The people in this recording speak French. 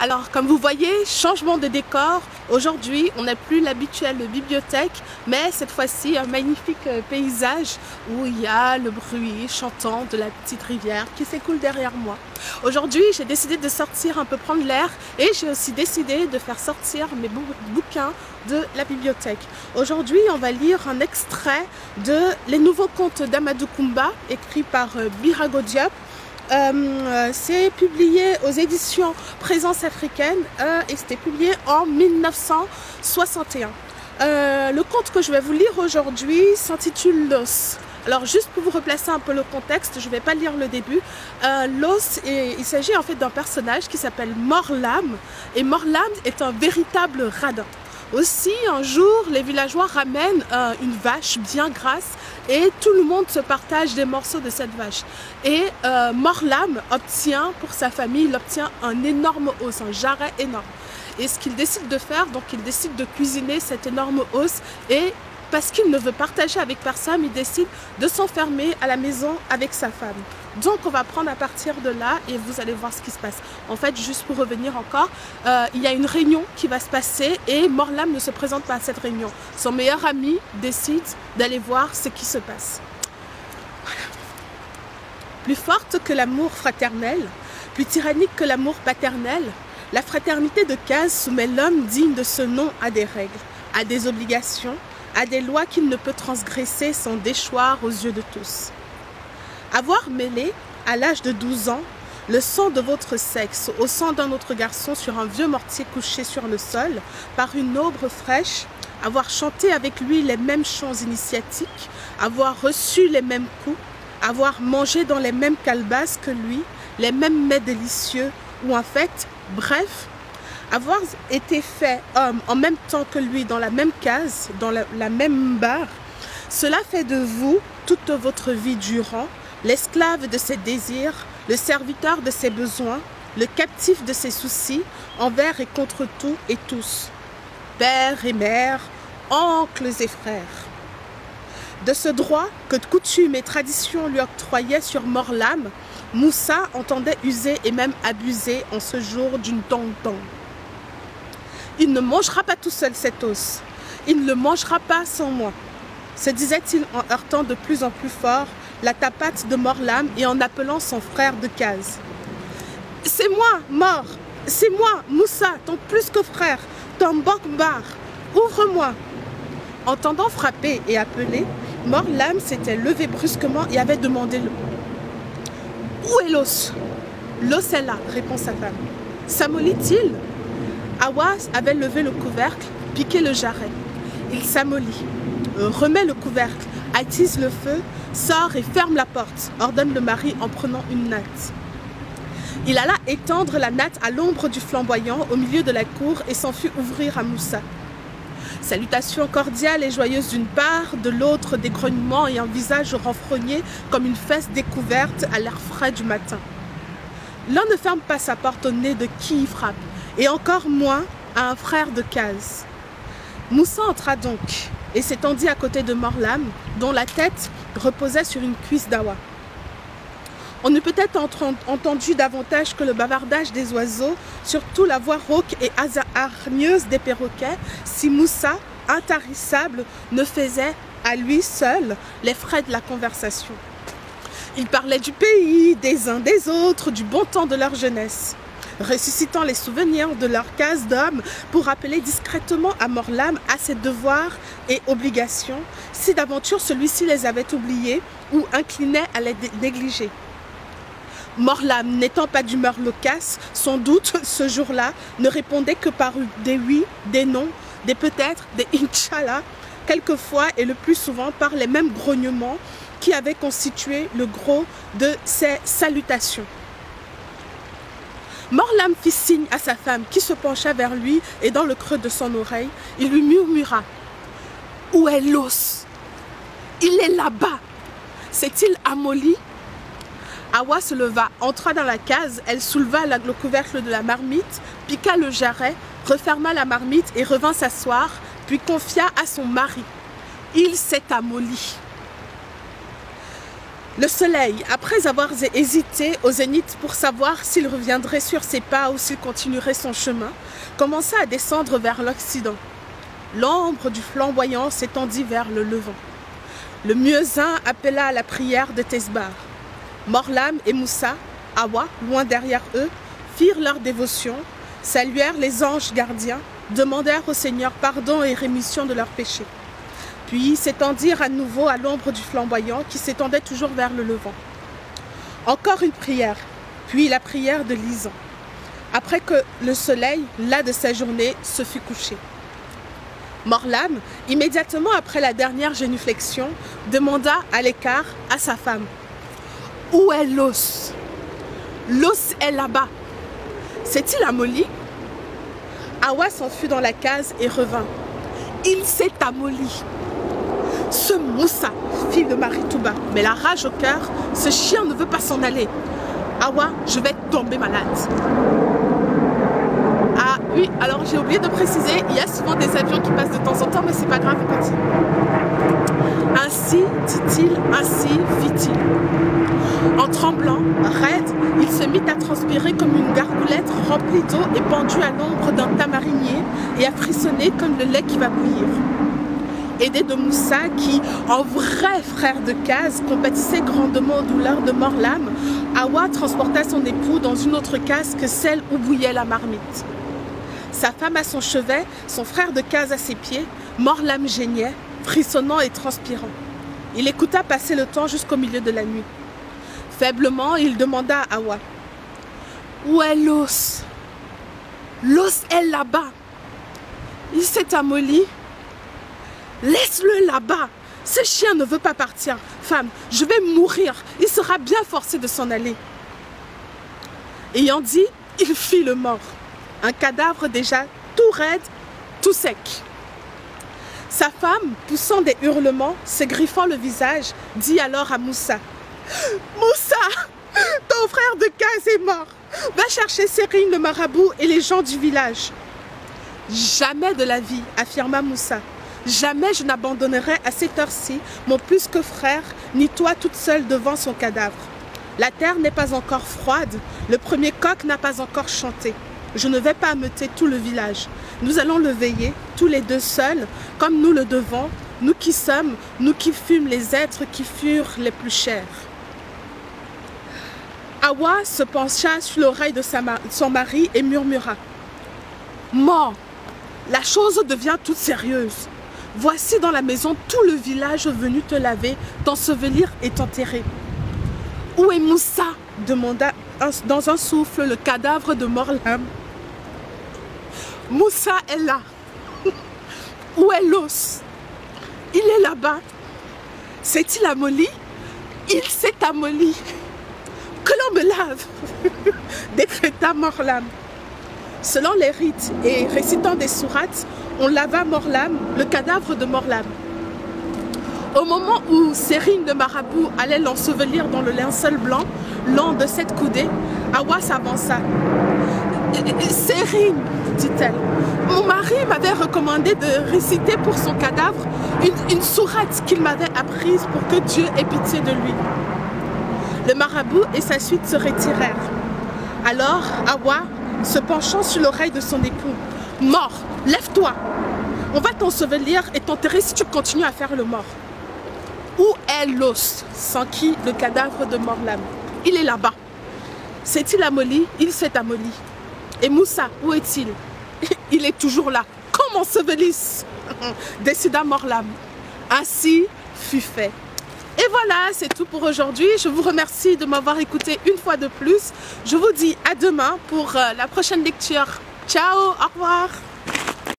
Alors comme vous voyez, changement de décor. Aujourd'hui on n'a plus l'habituelle bibliothèque, mais cette fois-ci un magnifique paysage où il y a le bruit chantant de la petite rivière qui s'écoule derrière moi. Aujourd'hui j'ai décidé de sortir un peu prendre l'air et j'ai aussi décidé de faire sortir mes bouquins de la bibliothèque. Aujourd'hui on va lire un extrait de Les Nouveaux Contes d'Amadou Koumba écrit par Birago Diop. C'est publié aux éditions Présence Africaine et c'était publié en 1961. Le conte que je vais vous lire aujourd'hui s'intitule L'os. Alors juste pour vous replacer un peu le contexte, je ne vais pas lire le début. L'os, il s'agit en fait d'un personnage qui s'appelle Morlam et Morlam est un véritable radin. Aussi, un jour, les villageois ramènent une vache bien grasse et tout le monde se partage des morceaux de cette vache. Et Morlam obtient, pour sa famille, il obtient un énorme os, un jarret énorme. Et ce qu'il décide de faire, donc il décide de cuisiner cet énorme os et parce qu'il ne veut partager avec personne, il décide de s'enfermer à la maison avec sa femme. Donc on va prendre à partir de là et vous allez voir ce qui se passe. En fait, juste pour revenir encore, il y a une réunion qui va se passer et Morlam ne se présente pas à cette réunion. Son meilleur ami décide d'aller voir ce qui se passe. Voilà. Plus forte que l'amour fraternel, plus tyrannique que l'amour paternel, la fraternité de Caz soumet l'homme digne de ce nom à des règles, à des obligations, à des lois qu'il ne peut transgresser sans déchoir aux yeux de tous. Avoir mêlé, à l'âge de 12 ans, le sang de votre sexe au sang d'un autre garçon sur un vieux mortier couché sur le sol, par une aube fraîche, avoir chanté avec lui les mêmes chants initiatiques, avoir reçu les mêmes coups, avoir mangé dans les mêmes calebasses que lui, les mêmes mets délicieux, ou en fait, bref, avoir été fait homme en même temps que lui dans la même case, dans la même barre, cela fait de vous, toute votre vie durant, l'esclave de ses désirs, le serviteur de ses besoins, le captif de ses soucis, envers et contre tout et tous, père et mère, oncles et frères. De ce droit que coutume et tradition lui octroyaient sur Morlam, Moussa entendait user et même abuser en ce jour d'une tong-tong. Il ne mangera pas tout seul cet os, il ne le mangera pas sans moi, se disait-il en heurtant de plus en plus fort la tapate de Morlam et en appelant son frère de Caz. « C'est moi, Mor, c'est moi, Moussa, ton plus que frère, ton Bokbar, ouvre-moi » Entendant frapper et appeler, Morlam s'était levé brusquement et avait demandé l'eau. « Où est l'os »« L'os est là, répond sa femme. « S'amollit-il » Awas avait levé le couvercle, piqué le jarret. Il s'amollit, remet le couvercle, attise le feu, sort et ferme la porte, ordonne le mari en prenant une natte. Il alla étendre la natte à l'ombre du flamboyant au milieu de la cour et s'en fut ouvrir à Moussa. Salutations cordiales et joyeuses d'une part, de l'autre des grognements et un visage renfrogné comme une fesse découverte à l'air frais du matin. L'un ne ferme pas sa porte au nez de qui y frappe, et encore moins à un frère de Caz. Moussa entra donc et s'étendit à côté de Morlam, dont la tête reposait sur une cuisse d'Awa. On eût peut-être entendu davantage que le bavardage des oiseaux, surtout la voix rauque et hargneuse des perroquets, si Moussa, intarissable, ne faisait à lui seul les frais de la conversation. Il parlait du pays, des uns des autres, du bon temps de leur jeunesse, ressuscitant les souvenirs de leur case d'homme pour rappeler discrètement à Morlam à ses devoirs et obligations, si d'aventure celui-ci les avait oubliés ou inclinait à les négliger. Morlam, n'étant pas d'humeur loquace, sans doute ce jour-là ne répondait que par des oui, des non, des peut-être, des Inch'Allah, quelquefois et le plus souvent par les mêmes grognements qui avaient constitué le gros de ses salutations. Morlam fit signe à sa femme qui se pencha vers lui et dans le creux de son oreille, il lui murmura « Où est l'os? Il est là-bas. S'est-il amolli ?» Awa se leva, entra dans la case, elle souleva le couvercle de la marmite, piqua le jarret, referma la marmite et revint s'asseoir, puis confia à son mari. « Il s'est amolli. » Le soleil, après avoir hésité au zénith pour savoir s'il reviendrait sur ses pas ou s'il continuerait son chemin, commença à descendre vers l'Occident. L'ombre du flamboyant s'étendit vers le levant. Le muezzin appela à la prière de Tesbar. Morlam et Moussa, Hawa, loin derrière eux, firent leur dévotion, saluèrent les anges gardiens, demandèrent au Seigneur pardon et rémission de leurs péchés. Puis s'étendirent à nouveau à l'ombre du flamboyant qui s'étendait toujours vers le levant. Encore une prière, puis la prière de Lisan, après que le soleil, las de sa journée, se fut couché. Morlam, immédiatement après la dernière génuflexion, demanda à l'écart à sa femme « Où est l'os? L'os est là-bas. S'est-il amolli ?» Hawa s'enfuit dans la case et revint. « Il s'est amolli. » Ce Moussa, fit le mari tout bas, mais la rage au cœur, ce chien ne veut pas s'en aller. Hawa, je vais tomber malade. Ah oui, alors j'ai oublié de préciser, il y a souvent des avions qui passent de temps en temps, mais c'est pas grave, on continue. Ainsi, dit-il, ainsi fit-il. En tremblant, raide, il se mit à transpirer comme une gargoulette remplie d'eau et pendue à l'ombre d'un tamarinier et à frissonner comme le lait qui va bouillir. Aidé de Moussa qui, en vrai frère de case, compatissait grandement aux douleurs de Morlam, Hawa transporta son époux dans une autre case que celle où bouillait la marmite. Sa femme à son chevet, son frère de case à ses pieds, Morlam geignait, frissonnant et transpirant. Il écouta passer le temps jusqu'au milieu de la nuit. Faiblement, il demanda à Hawa « Où est l'os? L'os est là-bas. Il s'est amolli. Laisse-le là-bas. Ce chien ne veut pas partir. Femme, je vais mourir. Il sera bien forcé de s'en aller. » Ayant dit, il fit le mort. Un cadavre déjà tout raide, tout sec. Sa femme, poussant des hurlements, se griffant le visage, dit alors à Moussa « Moussa, ton frère de case est mort. Va chercher Sérine le marabout et les gens du village. » Jamais de la vie, affirma Moussa. Jamais je n'abandonnerai à cette heure-ci mon plus que frère, ni toi toute seule devant son cadavre. La terre n'est pas encore froide, le premier coq n'a pas encore chanté. Je ne vais pas ameuter tout le village. Nous allons le veiller, tous les deux seuls, comme nous le devons, nous qui sommes, nous qui fûmes les êtres qui furent les plus chers. Hawa se pencha sur l'oreille de son mari et murmura « Mort, la chose devient toute sérieuse. Voici dans la maison tout le village venu te laver, t'ensevelir et t'enterrer. »« Où est Moussa ?» demanda dans un souffle le cadavre de Morlam. « Moussa est là. »« Où est l'os ? » ?»« Il est là-bas. »« S'est-il amolli ? » ?»« Il s'est amolli. »« Que l'on me lave !» décréta Morlam. Selon les rites et récitant des sourates, on lava Morlam, le cadavre de Morlam. Au moment où Sérine de marabout allait l'ensevelir dans le linceul blanc, long de 7 coudées, Hawa s'avança. « Sérine, dit-elle, mon mari m'avait recommandé de réciter pour son cadavre une sourate qu'il m'avait apprise pour que Dieu ait pitié de lui. » Le marabout et sa suite se retirèrent. Alors Hawa, se penchant sur l'oreille de son époux, « Mort, lève-toi! On va t'ensevelir et t'enterrer si tu continues à faire le mort. » « Où est l'os ?» s'enquit le cadavre de Morlam. « Il est là-bas. »« S'est-il amolli ? Il s'est amolli. »« Et Moussa, où est-il ? » ?»« Il est toujours là. »« Qu'on m'ensevelisse !» décida Morlam. Ainsi fut fait. Et voilà, c'est tout pour aujourd'hui. Je vous remercie de m'avoir écouté une fois de plus. Je vous dis à demain pour la prochaine lecture. Ciao, au revoir.